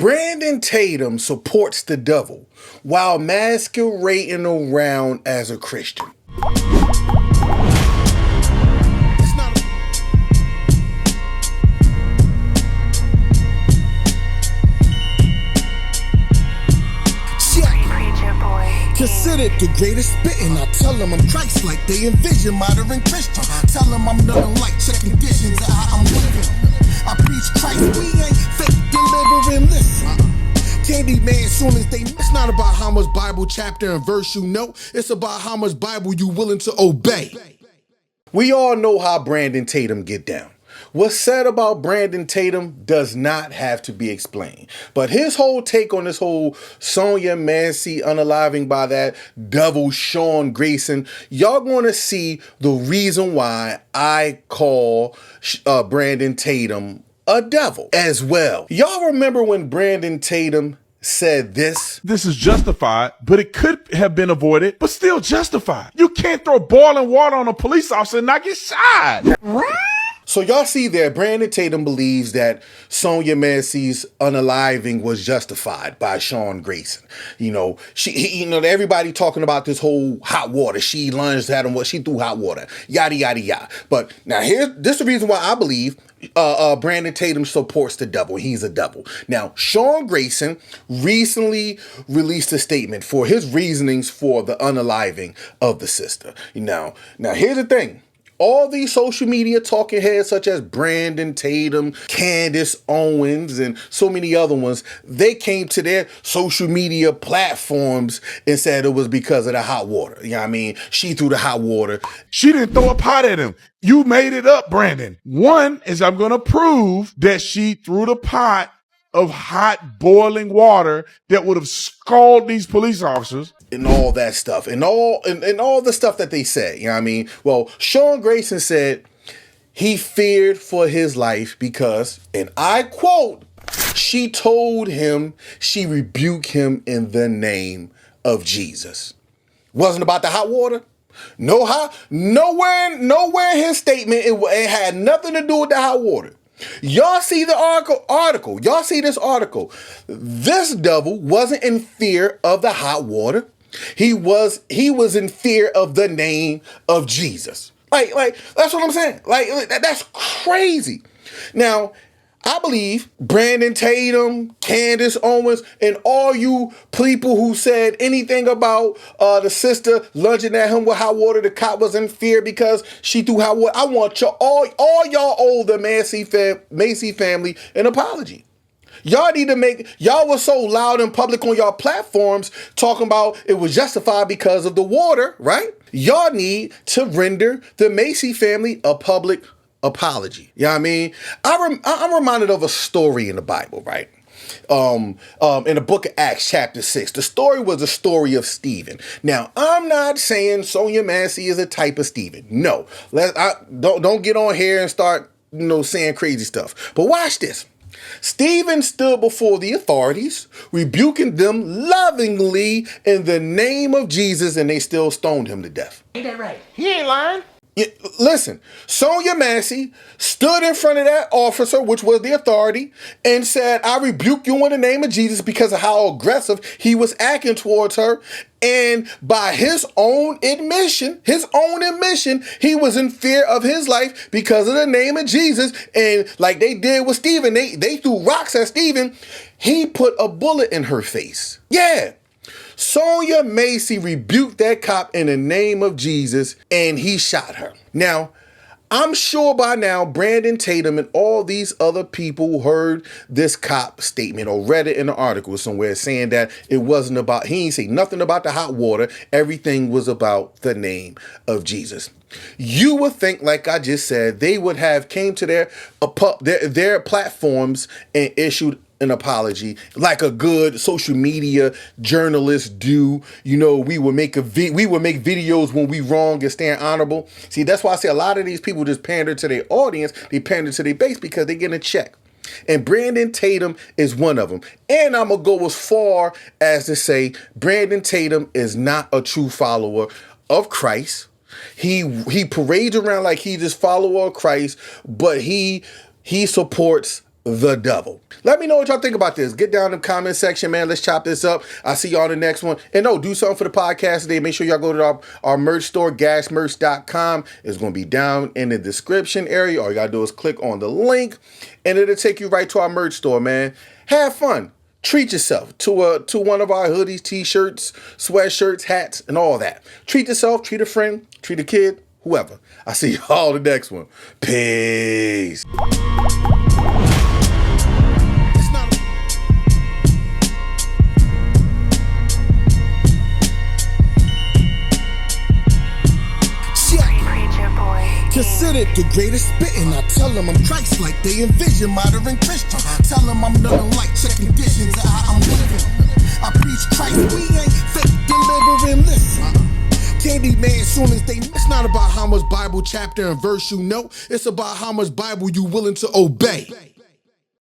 Brandon Tatum supports the devil while masquerading around as a Christian. Considered the greatest spitting. I tell them I'm Christ-like. They envision modern Christian. Tell them I'm nothing like check conditions of how I'm living. I preach Christ. We ain't fake delivering. Listen. Candyman, soon as they. It's not about how much Bible chapter and verse you know. It's about how much Bible you willing to obey. We all know how Brandon Tatum get down. What's said about Brandon Tatum does not have to be explained. But his whole take on this whole Sonya Massey unaliving by that devil Sean Grayson, y'all going to see the reason why I call Brandon Tatum a devil as well. Y'all remember when Brandon Tatum said this? This is justified, but it could have been avoided, but still justified. You can't throw boiling water on a police officer and not get shot. What? So y'all see there, Brandon Tatum believes that Sonya Massey's unaliving was justified by Sean Grayson. Everybody talking about this whole hot water. She lunged at him, she threw hot water, yada, yada, yada. But now this is the reason why I believe Brandon Tatum supports the devil. He's a devil. Now, Sean Grayson recently released a statement for his reasonings for the unaliving of the sister. Now here's the thing. All these social media talking heads such as Brandon Tatum, Candace Owens, and so many other ones, they came to their social media platforms and said it was because of the hot water. You know what I mean? She threw the hot water. She didn't throw a pot at him. You made it up, Brandon. One is I'm going to prove that she threw the pot of hot boiling water that would have scalded these police officers. And all that stuff. And all the stuff that they said. You know what I mean? Well, Sean Grayson said he feared for his life because, and I quote, she told him she rebuked him in the name of Jesus. Wasn't about the hot water. Nowhere in his statement, it had nothing to do with the hot water. Y'all see the article. Y'all see this article. This devil wasn't in fear of the hot water. He was in fear of the name of Jesus. Like that's what I'm saying. That's crazy. Now, I believe Brandon Tatum, Candace Owens, and all you people who said anything about the sister lunging at him with hot water, the cop was in fear because she threw hot water. I want all y'all owe the Massey family an apology. Y'all were so loud in public on y'all platforms talking about it was justified because of the water, right? Y'all need to render the Massey family a public apology. You know what I mean? I'm reminded of a story in the Bible, right? In the book of Acts chapter 6. The story was the story of Stephen. Now, I'm not saying Sonya Massey is a type of Stephen. No. Don't get on here and start, saying crazy stuff. But watch this. Stephen stood before the authorities, rebuking them lovingly in the name of Jesus, and they still stoned him to death. Ain't that right? He ain't lying. Yeah, listen, Sonya Massey stood in front of that officer, which was the authority, and said, I rebuke you in the name of Jesus because of how aggressive he was acting towards her. And by his own admission, he was in fear of his life because of the name of Jesus. And like they did with Stephen, they threw rocks at Stephen. He put a bullet in her face. Yeah. Sonya Massey rebuked that cop in the name of Jesus, and he shot her. Now, I'm sure by now Brandon Tatum and all these other people heard this cop statement or read it in an article somewhere saying that it wasn't about, he ain't say nothing about the hot water. Everything was about the name of Jesus. You would think, like I just said, they would have came to their platforms and issued an apology like a good social media journalist do. We would make videos when we wrong and stand honorable. See, that's why I say a lot of these people just pander to their audience. They pander to their base because they get a check. And Brandon Tatum is one of them. And I'm going to go as far as to say Brandon Tatum is not a true follower of Christ. He parades around like he's this follower of Christ, but he supports the devil. Let me know what y'all think about this. Get down in the comment section, man. Let's chop this up. I'll see y'all in the next one. And no, do something for the podcast today. Make sure y'all go to our merch store, gasmerch.com. It's going to be down in the description area. All you got to do is click on the link, and it'll take you right to our merch store, man. Have fun. Treat yourself to one of our hoodies, t-shirts, sweatshirts, hats, and all that. Treat yourself, treat a friend, treat a kid, whoever. I'll see y'all in the next one. Peace. Considered the greatest spitting. I tell them I'm Christ-like. They envision modern Christian. Tell them I'm nothing like. Check conditions of how I'm living. I preach Christ. We ain't fake delivering. Listen. Candyman, soon as they. It's not about how much Bible chapter and verse you know. It's about how much Bible you willing to obey.